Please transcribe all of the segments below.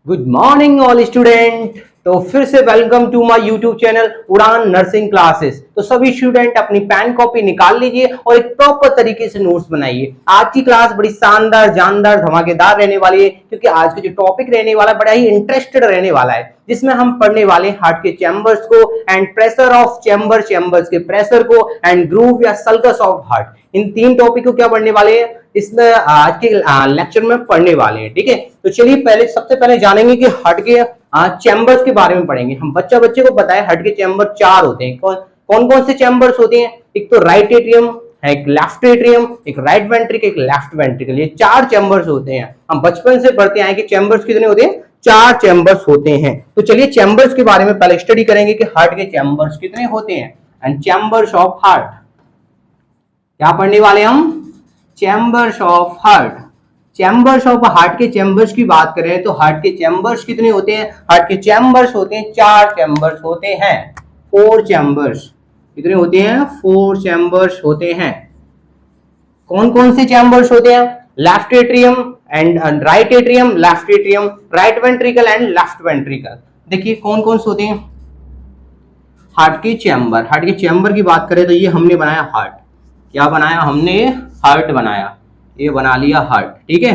Good morning all student. तो फिर से welcome to my YouTube channel Udaan nursing classes. तो सभी स्टूडेंट अपनी पेन कॉपी निकाल लीजिए और एक प्रॉपर तरीके से नोट्स बनाइए। आज की क्लास बड़ी शानदार जानदार धमाकेदार रहने वाली है, क्योंकि आज का जो टॉपिक रहने वाला है बड़ा ही इंटरेस्टेड रहने वाला है, जिसमें हम पढ़ने वाले हार्ट के चैम्बर्स को एंड प्रेशर ऑफ चैम्बर्स के प्रेशर को एंड ग्रूव या सल्कस ऑफ हार्ट। इन तीन टॉपिक को क्या पढ़ने वाले हैं इसमें आज के लेक्चर में पढ़ने वाले हैं। ठीक है, तो चलिए सबसे पहले जानेंगे कि हार्ट के चैम्बर्स के बारे में पढ़ेंगे। हम बच्चे को पता है हार्ट के चैम्बर चार होते हैं। कौन कौन से चैम्बर्स होते हैं? एक तो राइट एट्रियम है, एक लेफ्ट एट्रियम, एक राइट वेंट्रिकल, एक लेफ्ट वेंट्रिकल। ये चार चैम्बर्स होते हैं। हम बचपन से पढ़ते आए कि चैम्बर्स कितने होते हैं? चार चैम्बर्स होते हैं। तो चलिए चैम्बर्स के बारे में पहले स्टडी करेंगे कि हार्ट के चैम्बर्स कितने होते हैं एंड चैम्बर्स ऑफ हार्ट। क्या पढ़ने वाले हम? Chambers of heart. Chambers of heart के चैम्बर्स की बात करें तो हार्ट के चैम्बर्स कितने होते हैं? हार्ट के चैम्बर्स होते हैं चार चैम्बर्स होते हैं, फोर चैम्बर्स। कितने होते हैं? फोर चैम्बर्स होते हैं। कौन कौन से चैम्बर्स होते हैं? Left atrium and right atrium, left atrium, right ventricle and left ventricle. देखिए कौन कौन से होते हैं हार्ट के चैम्बर। हार्ट के चैम्बर की बात करें तो ये हमने बनाया हार्ट। क्या बनाया हमने? हार्ट बनाया। ये बना लिया हार्ट। ठीक है,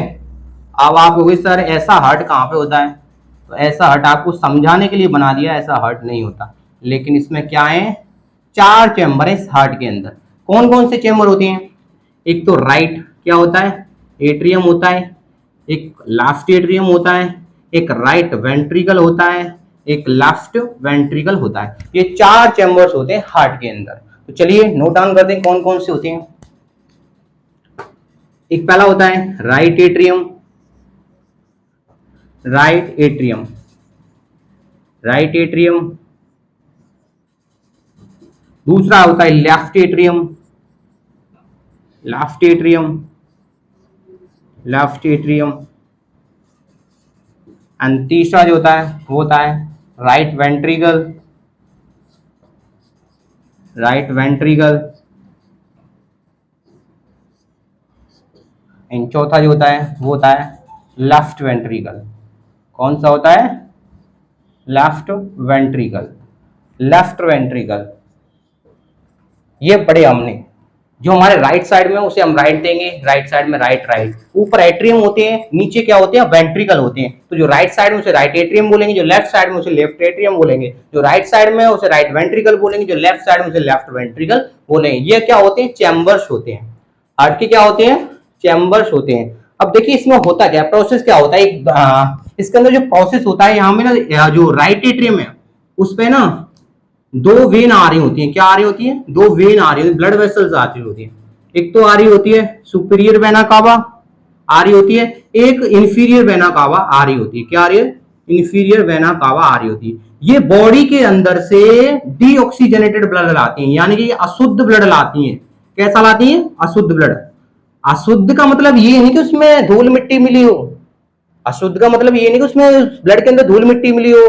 अब आप कहोगे सर ऐसा हार्ट कहाँ पे होता है? तो ऐसा हार्ट आपको समझाने के लिए बना दिया, ऐसा हार्ट नहीं होता। लेकिन इसमें क्या है? चार चैम्बर है इस हार्ट के अंदर। कौन कौन से चैम्बर होते हैं? एक तो राइट क्या होता है? एट्रियम होता है। एक लेफ्ट एट्रियम होता है, एक राइट वेंट्रिकल होता है, एक लेफ्ट वेंट्रिकल होता है। ये चार चैम्बर्स होते हैं हार्ट के अंदर। तो चलिए नोट डाउन करते हैं कौन कौन से होते हैं। एक पहला होता है right atrium, right atrium, right atrium. दूसरा होता है left atrium, left atrium, left atrium. And तीसरा जो होता है वो होता है right ventricle, right ventricle. And चौथा जो होता है वो होता है लेफ्ट वेंट्रिकल। कौन सा होता है? Left ventricle, left ventricle. ये पढ़े हमने। जो हमारे राइट साइड में उसे हम राइट देंगे, राइट साइड में राइट राइट। ऊपर एट्रियम होते हैं, नीचे क्या होते हैं? वेंट्रिकल होते हैं। तो जो राइट साइड में उसे राइट एट्रियम बोलेंगे, जो लेफ्ट साइड में उसे लेफ्ट एट्रियम बोलेंगे, जो राइट साइड में उसे राइट वेंट्रिकल बोलेंगे, जो लेफ्ट साइड में उसे लेफ्ट वेंट्रिकल बोलेंगे। ये क्या होते हैं? चैम्बर्स होते हैं। हार्ट के क्या होते हैं? चैम्बर्स होते हैं। अब देखिए इसमें होता क्या, प्रोसेस क्या होता है। इसके अंदर जो प्रोसेस होता है यहाँ में ना, जो राइट एट्रियम है उस पे ना दो वेन आ रही होती हैं। क्या आ रही होती है? दो वेन आ रही होती है, ब्लड वेसल्स आ रही होती है। एक तो आ रही होती है सुपीरियर वेना कावा आ रही होती है, एक इंफीरियर वेना कावा आ रही होती है। क्या आ रही है? इंफीरियर वेना कावा आ रही होती है। ये बॉडी के अंदर से डीऑक्सीजनेटेड ब्लड लाती हैं, यानी कि अशुद्ध ब्लड लाती हैं। कैसा लाती हैं? अशुद्ध ब्लड। अशुद्ध का मतलब ये नहीं कि उसमें धूल मिट्टी मिली हो। अशुद्ध का मतलब ये नहीं कि उसमें ब्लड के अंदर धूल मिट्टी मिली हो।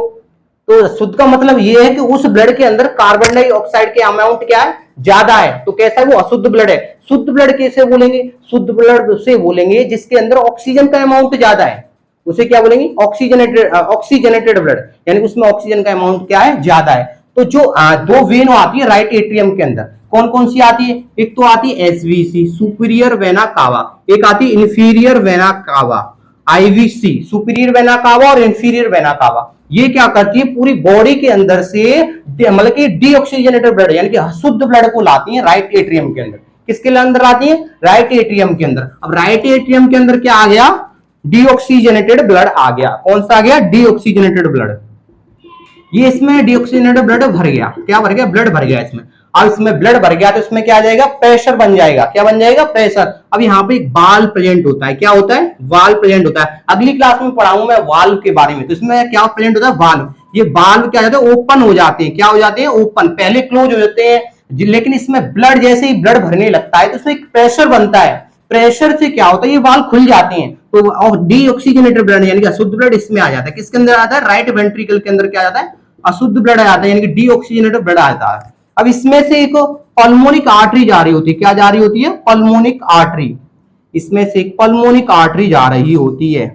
तो शुद्ध का मतलब ये है कि उस ब्लड के अंदर कार्बन डाइऑक्साइड के अमाउंट क्या है? ज्यादा है। तो कैसा है? वो अशुद्ध ब्लड है। शुद्ध ब्लड कैसे बोलेंगे? शुद्ध ब्लड उसे बोलेंगे जिसके अंदर ऑक्सीजन का अमाउंट ज्यादा है। उसे क्या बोलेंगे? ऑक्सीजनेटेड ब्लड, यानी उसमें ऑक्सीजन का अमाउंट क्या है? ज्यादा है। तो जो दो वेन आती है राइट एट्रियम के अंदर, कौन कौन सी आती है? एक तो आती है एसवीसी, सुपीरियर वेना कावा। एक आती है inferior vena cava, IVC, superior vena cava और इंफीरियर वेना कावा। ये क्या करती है? पूरी बॉडी के अंदर से मतलब कि डीऑक्सीजनेटेड ब्लड यानी कि अशुद्ध ब्लड को लाती है राइट एट्रियम के अंदर। किसके अंदर लाती है? राइट एट्रियम के अंदर। अब राइट एट्रियम के अंदर क्या आ गया? डीऑक्सीजनेटेड ब्लड आ गया। कौन सा आ गया? Deoxygenated blood. ये इसमें डीऑक्सीजनेटेड ब्लड भर गया। क्या भर गया? ब्लड भर गया इसमें। अब इसमें ब्लड भर गया तो इसमें क्या आ जाएगा? प्रेशर बन जाएगा। क्या बन जाएगा? प्रेशर। अब यहाँ पे एक वाल्व प्रेजेंट होता है। क्या होता है? वाल्व प्रेजेंट होता है। अगली क्लास में पढ़ाऊं मैं वाल्व के बारे में। तो इसमें क्या प्रेजेंट होता है? वाल्व। ये वाल्व क्या जाता है? ओपन हो जाते हैं। क्या हो जाते हैं? ओपन। पहले क्लोज हो जाते हैं, लेकिन इसमें ब्लड जैसे ही ब्लड भरने लगता है तो इसमें एक प्रेशर बनता है। प्रेशर से क्या होता है? ये वाल्व खुल जाते हैं। तो और डीऑक्सीजनेटेड ब्लड यानी कि अशुद्ध ब्लड इसमें आ जाता है। किसके अंदर आता है? राइट वेंट्रिकल के अंदर क्या आता है? अशुद्ध ब्लड आ जाता है, यानी कि डीऑक्सीजनेटेड ब्लड आता है। अब इसमें से एक पल्मोनिक आर्टरी जा रही होती है। क्या जा रही होती है? Pulmonic artery. इसमें से एक पल्मोनिक आर्टरी जा रही होती है।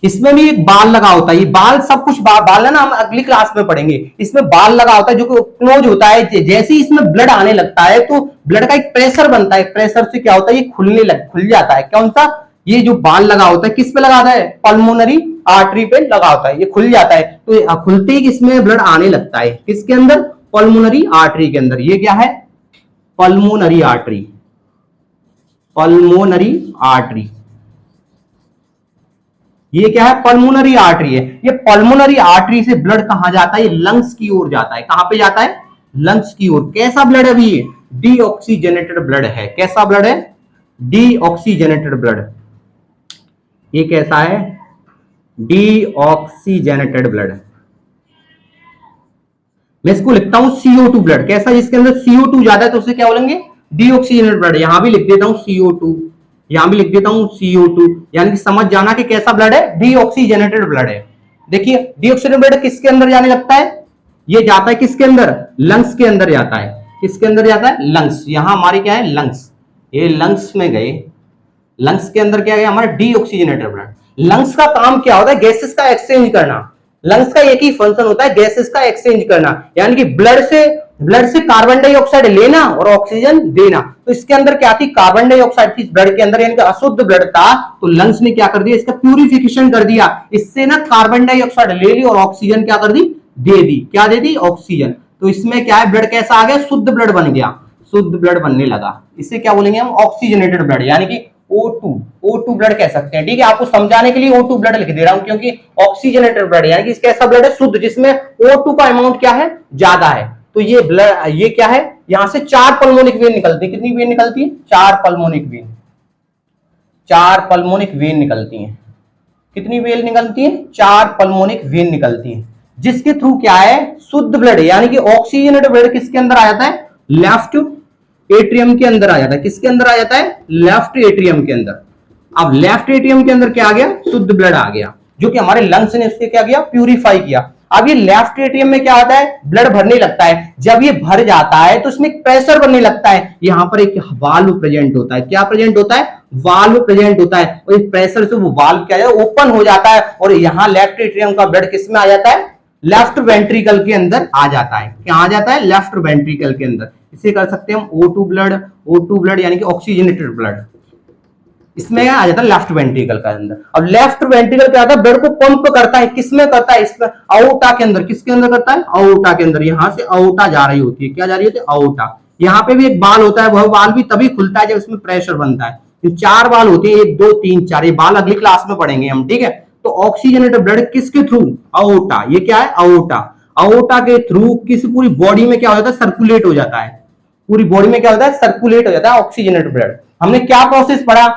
इसमें भी एक बाल लगा होता है, ये बाल सब कुछ बाल है ना, हम अगली क्लास में पढ़ेंगे। इसमें बाल लगा होता है जो कि क्लोज होता है। जैसे ही इसमें ब्लड आने लगता है तो ब्लड का एक प्रेशर बनता है, प्रेशर से क्या होता है, ये खुल जाता है। कौन सा, ये जो बाल लगा होता है किस पे लगा होता है, पल्मोनरी आर्टरी पे लगा होता है, ये खुल जाता है। तो खुलते ही इसमें ब्लड आने लगता है, किसके अंदर, पल्मोनरी आर्टरी के अंदर। ये क्या है, पल्मोनरी आर्टरी, पल्मोनरी आर्टरी। ये क्या है, पल्मोनरी आर्टरी है। ये पल्मोनरी आर्टरी से ब्लड कहां जाता है, ये लंग्स की ओर जाता है। कहां पे जाता है, लंग्स की ओर। कैसा ब्लड है, ये डीऑक्सीजनेटेड ब्लड है। कैसा ब्लड है, डीऑक्सीजनेटेड ब्लड। ये कैसा है, डीऑक्सीजनेटेड ब्लड। मैं इसको लिखता हूं CO2 ब्लड। कैसा, जिसके अंदर CO2 ज्यादा है तो उसे क्या बोलेंगे, डीऑक्सीजनेटेड ब्लड। यहां भी लिख देता हूं CO2, यहां भी लिख देता हूं CO2, यानी कि समझ जाना कि कैसा ब्लड है, डीऑक्सीजनेटेड ब्लड है। देखिए डीऑक्सीजनेटेड ब्लड किसके अंदर जाने लगता है, ये जाता है किसके अंदर, लंग्स के अंदर जाता है। किसके अंदर जाता है, लंग्स। यहां हमारे क्या है, लंग्स। ये लंग्स में गए, लंग्स के अंदर क्या गया हमारा, डीऑक्सीजनेटेड ब्लड। लंग्स का काम क्या होता है, गैसेस का एक्सचेंज करना। लंग्स का एक ही फंक्शन होता है, गैसेस का एक्सचेंज करना, यानी कि ब्लड से कार्बन डाइऑक्साइड लेना और ऑक्सीजन देना। तो इसके अंदर क्या थी, कार्बन डाइऑक्साइड थी ब्लड के अंदर, यानी कि अशुद्ध ब्लड था। तो लंग्स ने क्या कर दिया, इसका प्यूरिफिकेशन कर दिया। इससे ना कार्बन डाइऑक्साइड ले ली और ऑक्सीजन क्या कर दी, दे दी। क्या दे दी, ऑक्सीजन। तो इसमें क्या है, ब्लड कैसा आ गया, शुद्ध ब्लड बन गया, शुद्ध ब्लड बनने लगा। इसे क्या बोलेंगे हम, ऑक्सीजनेटेड ब्लड, यानी कि O2 ब्लड कह सकते हैं। ठीक है, आपको समझाने के लिए O2 ब्लड लिख दे रहा हूं, क्योंकि ऑक्सीजनेटेड ब्लड यानी कि इसका ऐसा ब्लड है शुद्ध जिसमें O2 का अमाउंट क्या है, ज्यादा है। तो ये ब्लड, ये क्या है, यहां से 4 पल्मोनिक वेन निकलती है। कितनी वेन निकलती है, 4 पल्मोनिक वेन, 4 पल्मोनिक वेन निकलती है। कितनी वेन निकलती है, 4 पल्मोनिक वेन निकलती है, जिसके थ्रू क्या है, शुद्ध ब्लड यानी कि ऑक्सीजनेटेड ब्लड किसके अंदर आ जाता है, लेफ्ट एट्रियम के अंदर आ जाता है। किसके अंदर आ जाता है, लेफ्ट एट्रियम के अंदर। अब लेफ्ट एट्रियम के अंदर क्या आ गया, शुद्ध ब्लड आ गया, जो कि हमारे लंग्स ने उसके क्या किया, प्यूरिफाई किया। अब ये लेफ्ट एट्रियम में क्या होता है, ब्लड भरने लगता है। जब ये भर जाता है तो इसमें प्रेशर बनने लगता है। यहां पर एक वाल्व प्रेजेंट होता है। क्या प्रेजेंट होता है, वाल्व प्रेजेंट होता है। और इस प्रेशर से वो वाल्व क्या है, ओपन हो जाता है और यहां लेफ्ट एट्रियम का ब्लड किस में आ जाता है, लेफ्ट वेंट्रिकल के अंदर आ जाता है। क्या आ जाता है, लेफ्ट वेंट्रिकल के अंदर। इसे कर सकते हैं हम O2 ब्लड यानी कि ऑक्सीजनेटेड ब्लड। इसमें आ जाता है लेफ्ट वेंट्रिकल के अंदर। अब लेफ्ट वेंट्रिकल क्या होता है, ब्लड को पंप करता है, किसमें करता है, इसमें अओर्टा के अंदर। किसके अंदर करता है, अओर्टा के अंदर। यहां से अओर्टा जा रही होती है, क्या जा रही होती है, अओर्टा। यहाँ पे भी एक बाल होता है, वह बाल भी तभी खुलता है जब इसमें प्रेशर बनता है। तो 4 बाल होते हैं, 1 2 3 4। ये बाल अगली क्लास में पढ़ेंगे हम, ठीक है। तो ऑक्सीजनेटेड ब्लड किसके थ्रू, अओर्टा। ये क्या है, अओर्टा। अओर्टा के थ्रू किसी पूरी बॉडी में क्या हो जाता है, सर्कुलेट हो जाता है। पूरी बॉडी में क्या होता है, सर्कुलेट हो जाता है ऑक्सीजनेटेड ब्लड। हमने क्या प्रोसेस पढ़ा,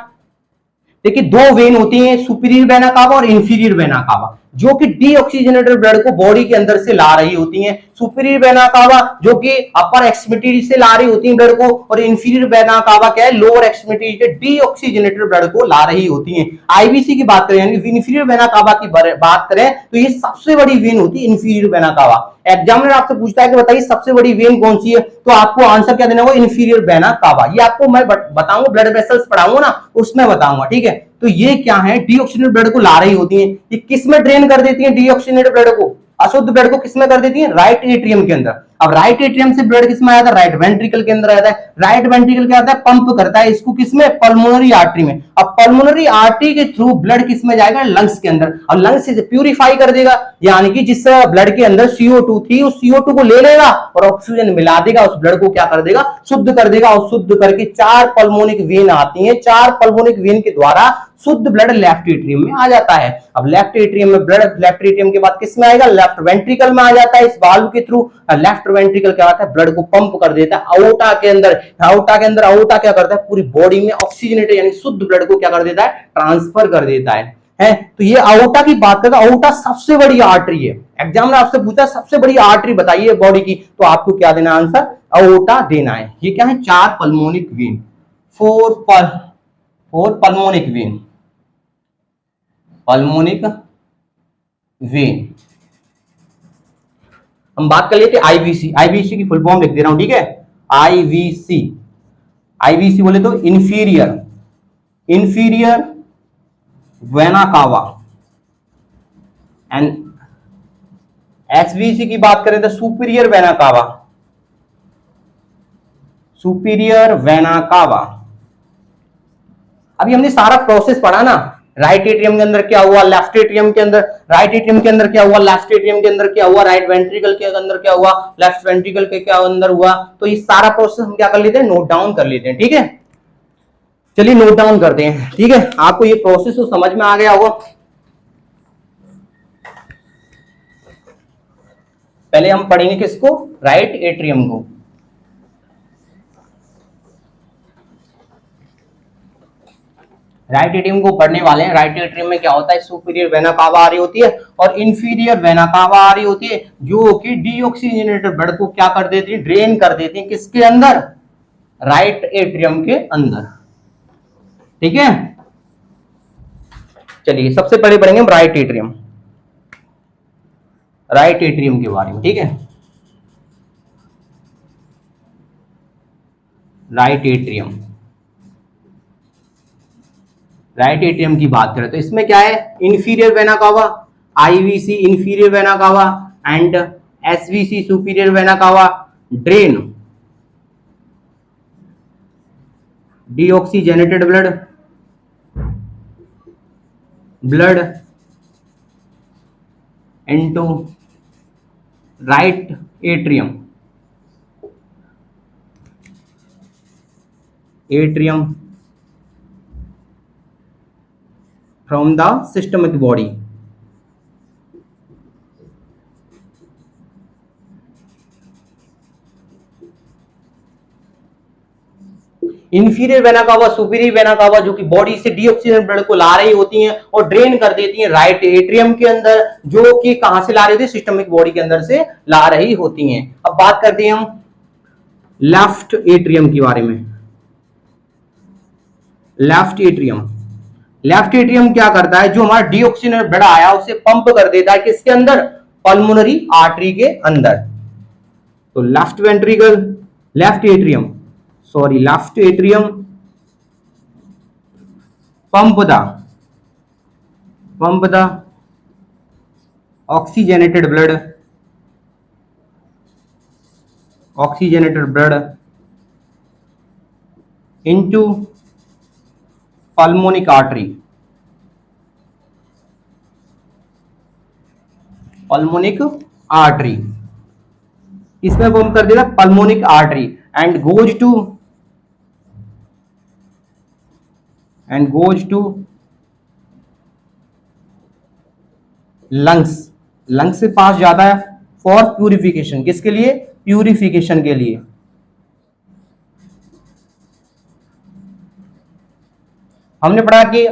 देखिए 2 वेन होती हैं, सुपीरियर वेना कावा और इंफीरियर वेना कावा, जो कि डीऑक्सीजनेटेड ब्लड को बॉडी के अंदर से ला रही होती हैं। सुपीरियर वेना कावा जो कि अपर एक्सट्रीमिटी से ला रही होती है ब्लड को, और इंफीरियर वेना कावा क्या है, लोअर एक्सट्रीमिटी से डीऑक्सीजनेटेड ब्लड को ला रही होती हैं। आईवीसी की बात करें, यानी इंफीरियर वेना कावा की बात करें तो ये सबसे बड़ी वेन होती है इंफीरियर वेना कावा। एग्जामिनर आपसे पूछता है कि बताइए सबसे बड़ी वेन कौन सी है, तो आपको आंसर क्या देना होगा, इंफीरियर वेना कावा। ये आपको मैं बताऊंगा, ब्लड वेसल्स पढ़ाऊंगा ना उसमें बताऊंगा, ठीक है। तो ये क्या है, डीऑक्सीजनेटेड ब्लड को ला रही होती है। ये किस में ड्रेन कर देती है, डीऑक्सीजनेटेड ब्लड को, अशुद्ध ब्लड को किस में कर देती है, राइट एट्रियम के अंदर। अब राइट एट्रियम से ब्लड किस में आ जाता है, राइट वेंट्रिकल के अंदर आ जाता है। राइट वेंट्रिकल क्या होता है, पंप करता है इसको, किसमें, पल्मोनरी आर्टरी में। अब पल्मोनरी आर्टरी के थ्रू ब्लड किस में जाएगा, लंग्स के अंदर। और लंग्स से प्यूरिफाई कर देगा, यानी कि जिस ब्लड के अंदर CO2 थी उस CO2 को ले लेगा और ऑक्सीजन मिला देगा, उस ब्लड को क्या कर देगा, शुद्ध कर देगा। और शुद्ध करके 4 पल्मोनिक वेन आती हैं, 4 पल्मोनिक वेन के द्वारा शुद्ध ब्लड लेफ्ट एट्रियम में आ जाता है। अब लेफ्ट एट्रियम में ब्लड, लेफ्ट एट्रियम के बाद किस में आएगा, लेफ्ट वेंट्रिकल में आ जाता है इस वाल्व के थ्रू। लेफ्ट वेंट्रिकल क्या होता है, ब्लड को पंप कर देता है अओर्टा के अंदर। अओर्टा के अंदर अओर्टा क्या करता है, पूरी बॉडी में ऑक्सीजनेटेड यानी शुद्ध ब्लड को क्या कर देता है, ट्रांसफर कर देता है। तो ये अओर्टा की बात करता है, अओर्टा सबसे बड़ी आर्टरी है। एग्जाम में आपसे पूछा सबसे बड़ी आर्टरी बताइए बॉडी की, तो आपको क्या देना आंसर, अओर्टा देना है। ये क्या है, 4 pulmonic when, 4 pulmonic when, pulmonic when. हम बात कर लेते आईवीसी। आईवीसी की फुल फॉर्म लिख दे रहा हूं, ठीक है। आईवीसी, आईवीसी बोले तो inferior vena cava, and SVC की बात करें तो superior vena cava, superior vena cava. अभी हमने सारा प्रोसेस पढ़ा ना, राइट एट्रियम के अंदर क्या हुआ, लेफ्ट एट्रियम के अंदर, राइट एट्रियम के अंदर क्या हुआ, लेफ्ट एट्रियम के अंदर क्या हुआ, राइट वेंट्रिकल के अंदर क्या हुआ, लेफ्ट वेंट्रिकल के क्या अंदर हुआ। तो ये सारा प्रोसेस हम क्या कर लेते हैं, नोट डाउन कर लेते हैं। ठीक है, चलिए नोट डाउन करते हैं। ठीक है, आपको ये प्रोसेस तो समझ में आ गया होगा। पहले हम पढ़ेंगे किसको, राइट एट्रियम को। राइट एट्रियम को पढ़ने वाले हैं। राइट एट्रियम में क्या होता है, सुपीरियर वेना कावा आ रही होती है और इंफीरियर वेना कावा आ रही होती है, जो कि डीऑक्सीजनेटेड ब्लड को क्या कर देती है, ड्रेन कर देती है। किसके अंदर, राइट एट्रियम के अंदर। ठीक है, चलिए सबसे पहले पढ़ेंगे हम राइट एट्रियम, राइट एट्रियम के बारे में। ठीक है, राइट एट्रियम, राइट एट्रियम की बात करें तो इसमें क्या है, inferior vena cava, IVC inferior vena cava and SVC superior vena cava drain deoxygenated blood into right atrium, atrium from the systemic body। Inferior vena cava, superior vena cava जो कि body से डीऑक्सीजन ब्लड को ला रही होती हैं और drain कर देती हैं राइट एट्रियम के अंदर, जो कि कहां से ला रही होती है, सिस्टमिक बॉडी के अंदर से ला रही होती हैं। अब बात करते हैं हम लेफ्ट एट्रियम के बारे में। लेफ्ट एट्रियम, लेफ्ट एट्रियम क्या करता है, जो हमारा डीऑक्सीजन ब्लड आया उसे पंप कर देता है किसके अंदर, पल्मोनरी आर्टरी के अंदर। तो left ventricle, left atrium, sorry left atrium pump the oxygenated blood into pulmonic artery, pulmonic artery, इसमें पंप कर देगा pulmonic artery and goes to lungs, lungs से पास जाता है फॉर प्यूरिफिकेशन। किसके लिए, प्यूरिफिकेशन के लिए। हमने पढ़ा कि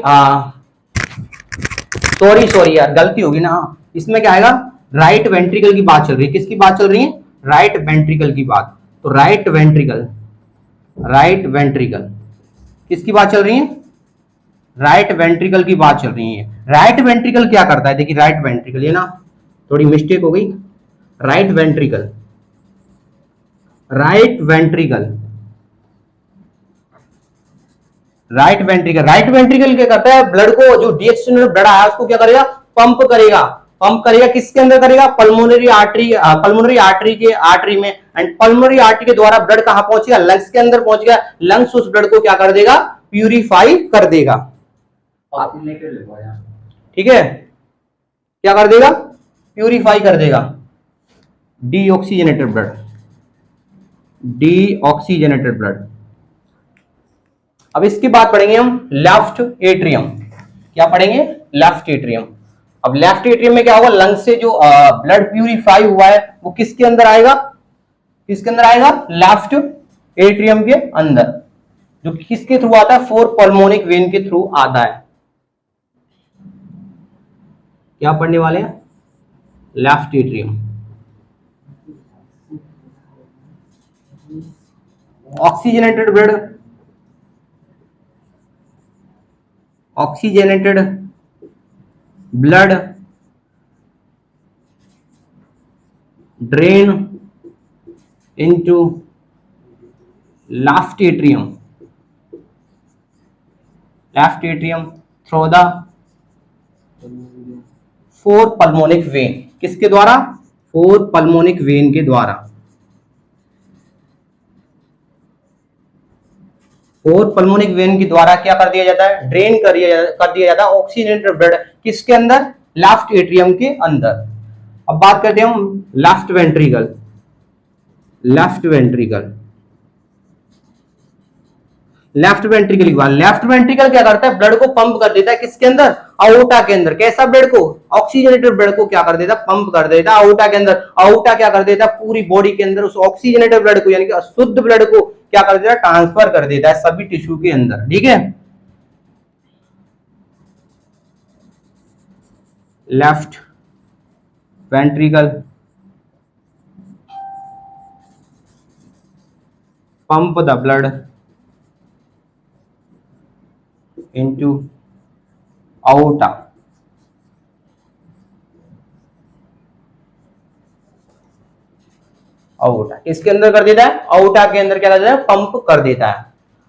सॉरी यार गलती होगी ना, इसमें क्या आएगा, राइट वेंट्रिकल की बात चल रही है। किसकी बात चल रही है, राइट वेंट्रिकल की बात। तो राइट वेंट्रिकल किसकी बात चल रही है, राइट वेंट्रिकल की बात चल रही है। राइट वेंट्रिकल क्या करता है, देखिए राइट वेंट्रिकल, ये ना थोड़ी मिस्टेक हो गई, राइट वेंट्रिकल क्या करता है, ब्लड को, जो डीऑक्सीजनेटेड ब्लड आया उसको क्या करेगा, पंप करेगा किसके अंदर करेगा, पल्मोनरी आर्टरी के आर्टरी में। एंड पल्मोनरी आर्टरी के द्वारा ब्लड कहां पहुंचेगा, लंग्स के अंदर पहुंचेगा। लंग्स उस ब्लड को क्या कर देगा, प्यूरिफाई कर देगा। ठीक है, क्या कर देगा, प्यूरिफाई कर देगा डीऑक्सीजनेटेड ब्लड। अब इसके बाद पढ़ेंगे हम लेफ्ट एट्रियम। क्या पढ़ेंगे, लेफ्ट एट्रियम। अब लेफ्ट एट्रियम में क्या होगा, लंग से जो ब्लड प्यूरिफाई हुआ है वो किसके अंदर आएगा, लेफ्ट एट्रियम के अंदर, जो किसके थ्रू आता है, फोर पल्मोनिक वेन के थ्रू आता है। क्या पढ़ने वाले हैं, left atrium. Oxygenated blood drain into left atrium through the four pulmonic when, किसके द्वारा? फोर पल्मोनिक वेन के द्वारा। फोर पल्मोनिक वेन के द्वारा क्या कर दिया जाता है? ड्रेन कर दिया जाता है ऑक्सीजनेटेड ब्लड, किसके अंदर? लेफ्ट एट्रियम के अंदर। अब बात करते हैं हम left ventricle. Left ventricle, left ventricle की बात। लेफ्ट वेंट्रिकल क्या करता है? ब्लड को पंप कर देता है, किसके अंदर? आउटा के अंदर। कैसा ब्लड को? ऑक्सीजनेटेड ब्लड को क्या कर देता है? पंप कर देता है आउटा के अंदर। आउटा क्या कर देता है? पूरी बॉडी के अंदर उस ऑक्सीजनेटेड ब्लड को, यानी कि अशुद्ध ब्लड को क्या कर देता है? ट्रांसफर कर देता है सभी टिश्यू के अंदर। ठीक है, left ventricle pump the blood into aorta। aorta किसके अंदर कर देता है? aorta के अंदर क्या कर देता है? पंप कर देता है।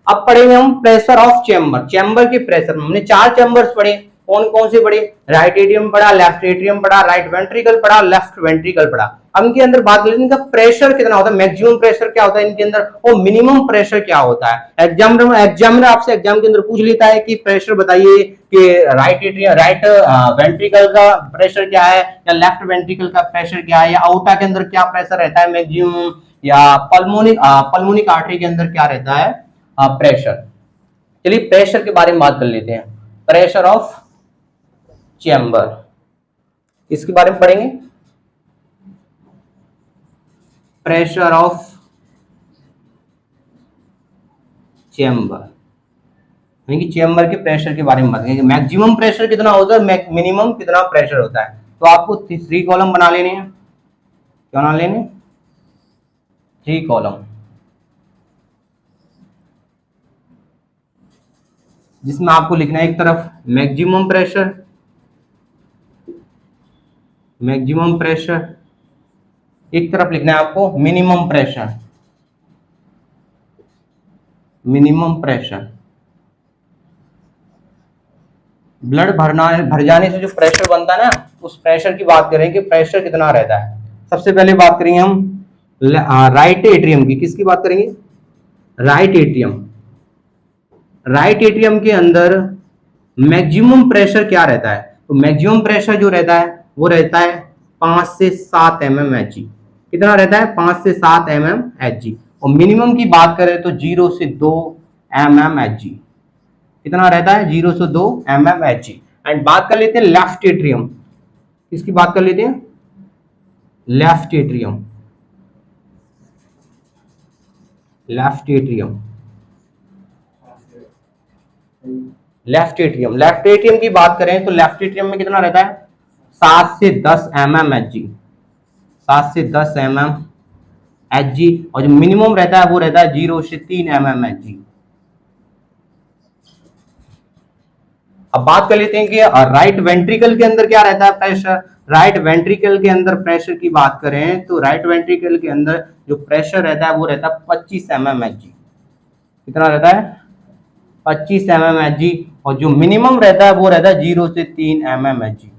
अब पढ़ेंगे हम प्रेशर ऑफ चेंबर। चेंबर के प्रेशर में हमने चार चेंबर्स पढ़े। कौन कौन से पढ़े? राइट एट्रियम पढ़ा, लेफ्ट एट्रियम पढ़ा, राइट वेंट्रिकल पढ़ा, लेफ्ट वेंट्रिकल पढ़ा। अब इनके अंदर बात करें इनका प्रेशर कितना होता है, मैक्सिमम प्रेशर क्या होता है इनके अंदर, और मिनिमम प्रेशर क्या होता है। एग्जामिनर आपसे एग्जाम के अंदर पूछ लेता है कि प्रेशर बताइए कि राइट वेंट्रिकल का प्रेशर क्या है, या लेफ्ट वेंट्रिकल का प्रेशर क्या है, या आउटा के अंदर क्या प्रेशर रहता है मैक्सिमम, या पल्मोनिक आर्टरी के अंदर क्या रहता है प्रेशर। चलिए प्रेशर के बारे में बात कर लेते हैं। प्रेशर ऑफ चेंबर, इसके बारे में पढ़ेंगे। प्रेशर ऑफ चेंबर, यानी कि चेंबर के प्रेशर के बारे में बात करेंगे। मैक्सिमम प्रेशर कितना होता है, मिनिमम कितना प्रेशर होता है। तो आपको 3 कॉलम बना लेने हैं। क्या बना लेने? 3 कॉलम, जिसमें आपको लिखना है एक तरफ मैक्सिमम प्रेशर, मैक्सिमम प्रेशर, एक तरफ लिखना है आपको minimum pressure, minimum pressure. Blood भर जाने से जो प्रेशर बनता है ना, उस प्रेशर की बात करें कि प्रेशर कितना रहता है। सबसे पहले बात करेंगे हम राइट एट्रियम की। किसकी बात करेंगे? Right atrium. राइट एट्रियम के अंदर मैक्सिमम प्रेशर क्या रहता है? तो मैक्सिमम प्रेशर जो रहता है वो रहता है 5 से 7 mmHg। कितना रहता है? 5 से 7 mmHg। और मिनिमम की बात करें तो 0 से 2 mmHg। कितना रहता है? 0 से 2 mmHg। एंड बात कर लेते हैं लेफ्ट एट्रियम। किसकी बात कर लेते हैं? Left atrium. Left atrium, left atrium, left atrium की बात करें तो लेफ्ट एट्रियम में कितना रहता है? 7 से 10 mmHg, 7 से 10 mmHg। और जो मिनिमम रहता है वो रहता है 0 से 3 mmHg। अब बात कर लेते हैं कि राइट वेंट्रिकल के अंदर क्या रहता है प्रेशर। राइट वेंट्रिकल के अंदर प्रेशर की बात करें तो राइट वेंट्रिकल के अंदर जो प्रेशर रहता है वो रहता है 25 mmHg। कितना रहता है? 25 mmHg। और जो मिनिमम रहता है वो रहता है 0 से 3 mmHg,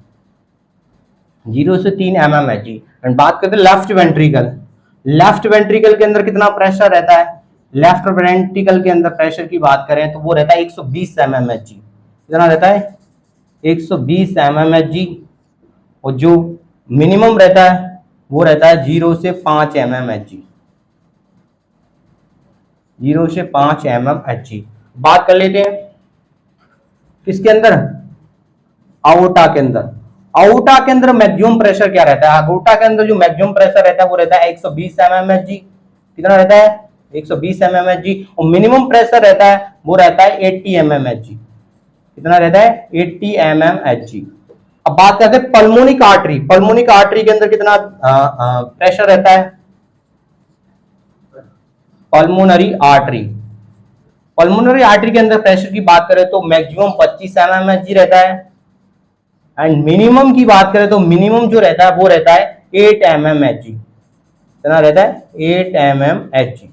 0 से 3 mmHg। एंड बात करते हैं लेफ्ट वेंट्रिकल। लेफ्ट वेंट्रिकल के अंदर कितना प्रेशर रहता है? लेफ्ट वेंट्रिकल के अंदर प्रेशर की बात करें तो वो रहता है 120 mmHg। कितना रहता है? 120 mmHg। और जो मिनिमम रहता है वो रहता है 0 से 5 mmHg, 0 से 5 mmHg। बात कर लेते हैं किसके अंदर? आउटा के अंदर। आउटा के अंदर मैक्सिमम प्रेशर क्या रहता है? आउटा के अंदर जो मैक्सिमम प्रेशर रहता है वो रहता है 120 mmHg। कितना रहता है? 120 mmHg। और मिनिमम प्रेशर रहता है वो रहता है 80 mmHg। कितना रहता है? 80 mmHg। अब बात करते हैं पल्मोनिक आर्टरी। पल्मोनिक आर्टरी के अंदर कितना प्रेशर रहता है? पल्मोनरी आर्टरी, पल्मोनरी आर्टरी के अंदर प्रेशर की बात करें तो मैक्सिमम 25 mmHg रहता है। एंड मिनिमम की बात करें तो मिनिमम जो रहता है वो रहता है 8 mmHg। कितना रहता है? 8 mmHg।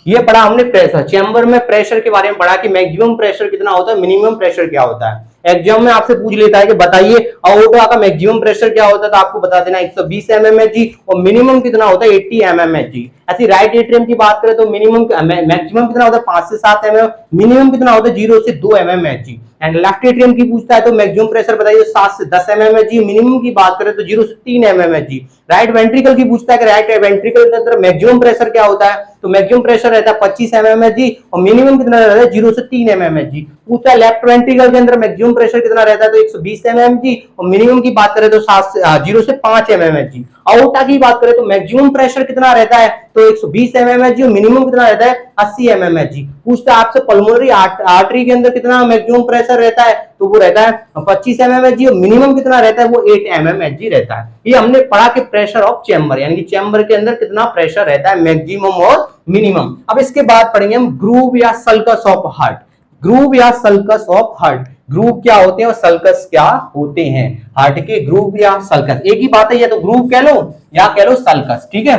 ये पढ़ा हमने प्रेशर। चैम्बर में प्रेशर के बारे में पढ़ा कि मैक्सिमम प्रेशर कितना होता है, मिनिमम प्रेशर क्या होता है। एग्जाम में आपसे पूछ लेता है कि बताइए अओर्टा का मैक्सिमम प्रेशर क्या होता है, तो आपको बता देना 120 mmHg और मिनिमम कितना होता है 80 mmHg। ऐसी राइट एट्रियम की बात करें तो मिनिमम मैक्सिमम कितना होता है 5 से 7 mm, मिनिमम कितना होता है 0 से 2 mmHg। एंड लेफ्ट एट्रियम की पूछता है तो मैक्सिमम प्रेशर बताइए 7 से 10 mmHg, मिनिमम की बात करें तो 0 से 3 mmHg। राइट वेंट्रिकल की पूछता है कि राइट वेंट्रिकल के अंदर मैक्सिमम प्रेशर क्या होता है, तो मैक्सिमम प्रेशर रहता है 25 mmHg और मिनिमम कितना रहता है 0 से 3 mmHg। पूछता है लेफ्ट वेंट्रिकल के अंदर मैक्सिमम प्रेशर कितना रहता है, तो 120 mmHg और मिनिमम की बात करें तो 0 से 5 mmHg। अओर्टा की बात करें तो मैक्सिमम प्रेशर कितना रहता है, तो 120 mmHg और मिनिमम कितना रहता है 80 mmHg। पूछता है आपसे पल्मोनरी आर्टरी के अंदर कितना मैक्सिमम प्रेशर रहता है, तो वो रहता है 25 mmHg और मिनिमम कितना रहता है वो 8 mmHg रहता है। ये हमने पढ़ा कि प्रेशर ऑफ चैम्बर, यानी कि चैम्बर के अंदर कितना प्रेशर रहता है मैक्सिमम और मिनिमम। अब इसके बाद पढ़ेंगे हम ग्रूव या सल्कस ऑफ हार्ट। ग्रूव या सल्कस ऑफ हार्ट, ग्रूव क्या होते हैं और सल्कस क्या होते हैं, हार्ट के ग्रूव या सल्कस एक ही बात है, या तो ग्रूव कह लो या कह लो सल्कस, ठीक है।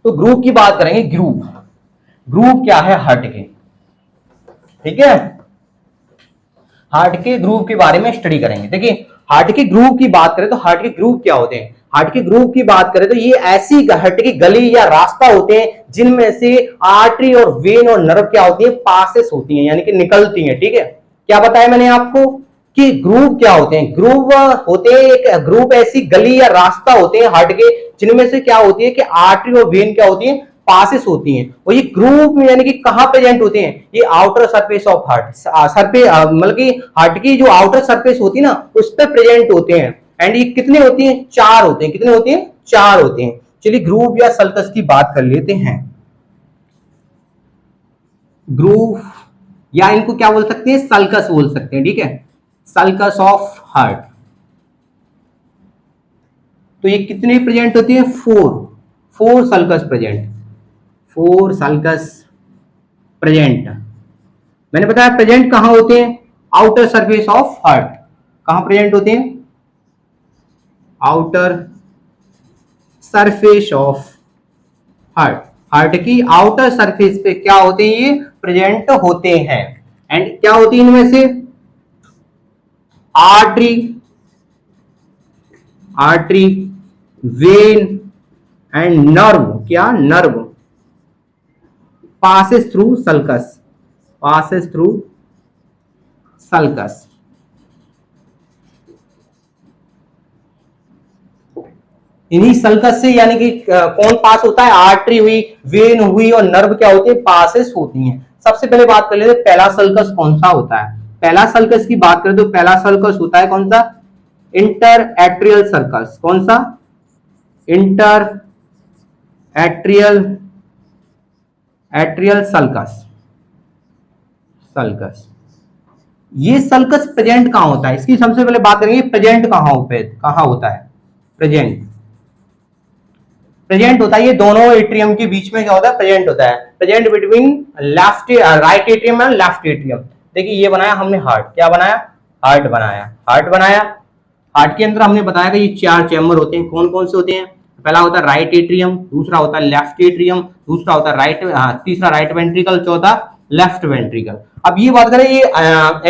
तो ग्रूव की बात करेंगे, ग्रूव, ग्रूव क्या है हार्ट के, ठीक है। हार्ट के ग्रूव के बारे में स्टडी करेंगे। देखिए हार्ट के ग्रूव की बात करें तो हार्ट के ग्रूव क्या होते हैं, हार्ट के ग्रूव की बात करें तो ये ऐसी हार्ट की गली या रास्ता होते हैं जिनमें से आर्टरी और वेन और नर्व क्या होती है पासेस होती हैं, यानी कि निकलती हैं, ठीक है। क्या बताया मैंने आपको कि ग्रूव क्या होते हैं, ग्रूव होते हैं एक ग्रूव ऐसी गली या रास्ता होते हैं हार्ट के जिनमें से क्या होती है कि आर्टरी और वेन क्या होती है पासेस होती हैं। और ये ग्रूव यानी कि कहां प्रेजेंट होते हैं, ये outer surface of heart, surface मतलब कि हार्ट की जो आउटर सरफेस होती है ना उस पर प्रेजेंट होते हैं। एंड ये कितने होती हैं, 4 होते हैं, कितने होते हैं 4 होते हैं। चलिए ग्रूव या सल्कस की बात कर लेते हैं। ग्रूव या इनको क्या बोल सकते हैं, सल्कस बोल सकते हैं, ठीक है, सल्कस ऑफ हार्ट। तो ये कितने प्रेजेंट होती है, 4 सल्कस प्रेजेंट, 4 सल्कस प्रेजेंट। मैंने बताया प्रेजेंट कहां होते हैं, आउटर सरफेस ऑफ हार्ट, कहां प्रेजेंट होते हैं, outer surface of heart, heart की आउटर सरफेस पे क्या होते हैं ये प्रेजेंट होते हैं। एंड क्या होती है इनमें से, artery, artery, vein and nerve, क्या nerve, passes through sulcus, passes through sulcus। इन्हीं सल्कस से यानी कि कौन पास होता है, आर्टरी हुई, वेन हुई और नर्व क्या होती है पासेस होती हैं। सबसे पहले बात कर लेते हैं पहला सल्कस कौन सा होता है। पहला सल्कस की बात करें तो पहला सल्कस होता है कौन सा, इंटर एट्रियल सर्कस, कौन सा, inter atrial, atrial sulcus, sulcus. ये सल्कस प्रेजेंट कहां होता है, इसकी सबसे पहले बात करेंगे प्रेजेंट कहां होता है, प्रेजेंट, प्रेजेंट होता है ये दोनों एट्रियम के बीच में क्या होता है प्रेजेंट होता है, present between left right atrium and left atrium. देखिए ये बनाया हमने हार्ट, क्या बनाया, हार्ट बनाया, हार्ट बनाया। हार्ट के अंदर हमने बताया कि ये 4 चैम्बर होते हैं, कौन कौन से होते हैं, पहला होता है राइट एट्रियम, दूसरा होता है लेफ्ट एट्रियम, दूसरा होता है तीसरा राइट वेंट्रिकल, चौथा लेफ्ट वेंट्रिकल। अब ये बात करें ये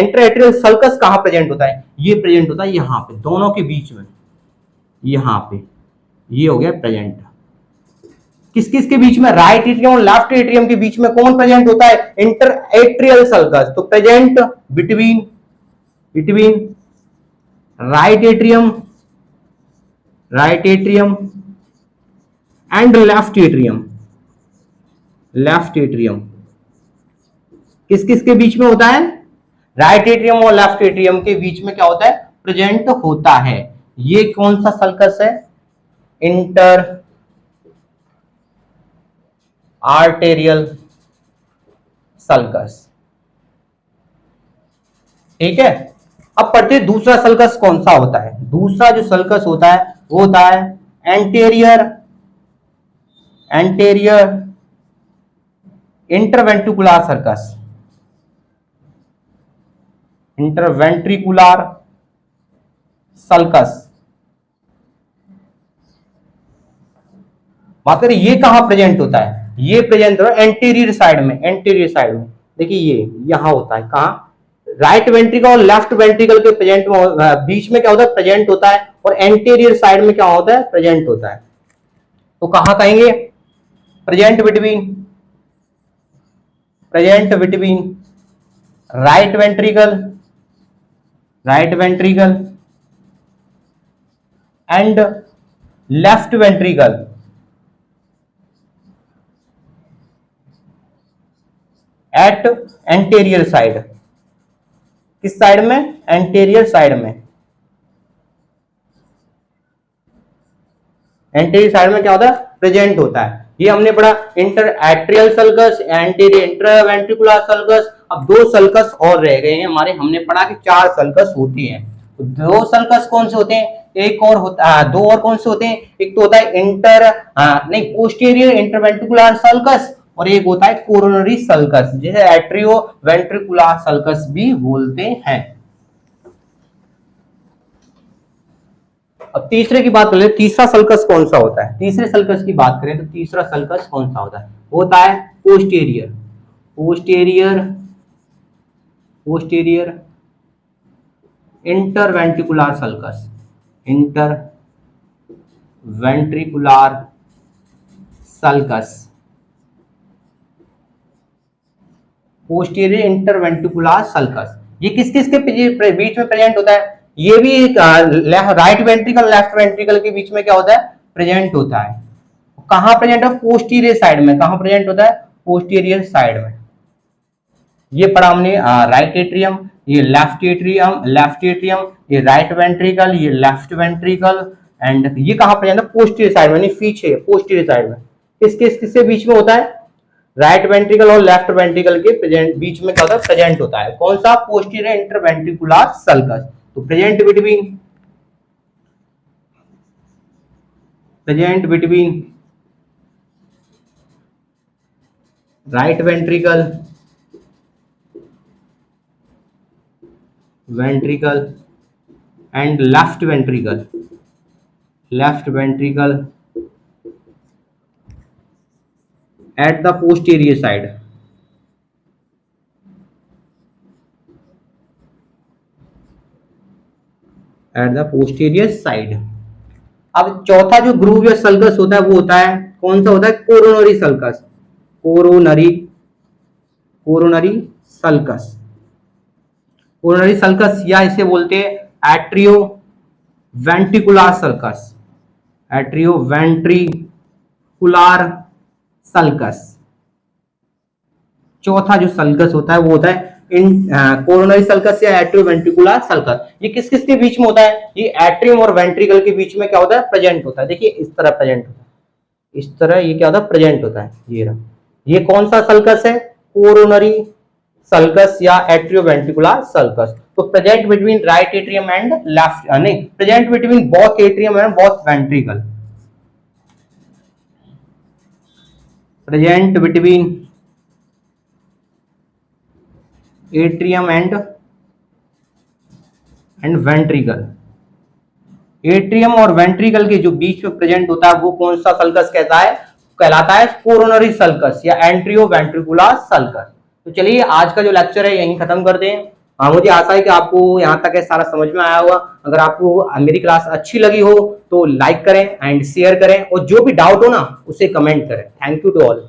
इंट्राएट्रियल सल्कस कहां प्रेजेंट होता है, ये प्रेजेंट होता है यहाँ पे दोनों के बीच में, यहाँ पे, ये हो गया प्रेजेंट। किस किस के बीच में, राइट एट्रियम और लेफ्ट एट्रियम के बीच में कौन प्रेजेंट होता है, इंटर एट्रियल सल्कस। तो present between, between right atrium, right atrium and left atrium, left atrium. किस किस के बीच में होता है, राइट एट्रियम और लेफ्ट एट्रियम के बीच में क्या होता है प्रेजेंट होता है। ये कौन सा सल्कस है, इंटर आर्टेरियल सल्कस, ठीक है। अब पढ़ते दूसरा सल्कस कौन सा होता है। दूसरा जो सल्कस होता है वो होता है anterior, anterior interventricular circus, interventricular sulcus. बात करें ये कहां प्रेजेंट होता है, ये प्रेजेंट होता है एंटीरियर साइड में, एंटीरियर साइड में। देखिए ये यहां होता है, कहां, राइट वेंट्रिकल और लेफ्ट वेंट्रिकल के प्रेजेंट में बीच में क्या होता है, प्रेजेंट होता है, और एंटीरियर साइड में क्या होता है, प्रेजेंट होता है। तो कहां कहेंगे, present between right ventricle and left ventricle at anterior side. किस साइड में, एंटीरियर साइड में। एंटीरियर साइड में क्या होता है, प्रेजेंट होता है। ये हमने पढ़ा inter atrial sulcus, anterior intraventricular sulcus. अब दो सल्कस और रह गए हैं हमारे, हमने पढ़ा कि 4 सल्कस होती हैं। तो दो सल्कस कौन से होते हैं, एक और होता दो और कौन से होते हैं, एक तो होता है नहीं पोस्टीरियर इंटरवेंट्रिकुलर सल्कस, और एक होता है कोरोनरी सल्कस, जिसे एट्रियो वेंट्रिकुलर सल्कस भी बोलते हैं। अब तीसरे की बात कर ले, तीसरा सल्कस कौन सा होता है, तीसरे सल्कस की बात करें तो तीसरा सल्कस कौन सा होता है, होता है posterior interventricular sulcus, posterior interventricular sulcus. ये किस किस के बीच में प्रेजेंट होता है, ये भी राइट वेंट्रिकल लेफ्ट वेंट्रिकल के बीच में क्या होता है, प्रेजेंट होता है। कहां प्रेजेंट है, पोस्टीरियर साइड में। कहां प्रेजेंट होता है, पोस्टीरियर साइड में। ये पढ़ा हमने राइट एट्रियम, ये लेफ्ट एट्रियम, ये राइट वेंट्रिकल, ये लेफ्ट वेंट्रिकल, एंड ये कहां प्रेजेंट है, पोस्टीरियर साइड में, पीछे पोस्टीरियर साइड में। किसके बीच में होता है, राइट वेंट्रिकल और लेफ्ट वेंट्रिकल के प्रेजेंट बीच में क्या होता है, प्रेजेंट होता है। कौन सा, पोस्टीरियर इंटरवेंट्रिकुलर सल्कस। तो present between right ventricle and left ventricle at the posterior side, अब चौथा जो ग्रूव या सल्कस होता है वो होता है, कौन सा होता है, कोरोनरी सल्कस, या इसे बोलते हैं एट्रियो वेंट्रिकुलर सल्कस। चौथा जो सल्कस होता है वो होता है कोरोनरी सल्कस या एट्रियोवेंट्रिकुलर सल्कस। ये किस किस के बीच में होता है, ये एट्रियम और वेंट्रिकल के बीच में क्या होता है, प्रेजेंट होता है। देखिए इस तरह प्रेजेंट होता है, इस तरह ये क्या होता है, प्रेजेंट होता है। ये रहा, ये कौन सा सल्कस है, कोरोनरी सल्कस या एट्रियोवेंट्रिकुलर सल्कस। तो present between right atrium and left, नहीं present between both atrium and both ventricle, present between atrium and ventricle. Atrium और वेंट्रिकल के जो बीच में प्रेजेंट होता है वो कौन सा सल्कस कहलाता है कोरोनरी सल्कस या एंट्रियो वेंट्रिकुलर सल्कस। तो चलिए आज का जो लेक्चर है यहीं खत्म कर दें। मुझे आशा है कि आपको यहाँ तक सारा समझ में आया होगा। अगर आपको मेरी क्लास अच्छी लगी हो तो लाइक करें एंड शेयर करें, और जो भी डाउट हो ना उसे कमेंट करें। Thank you to all.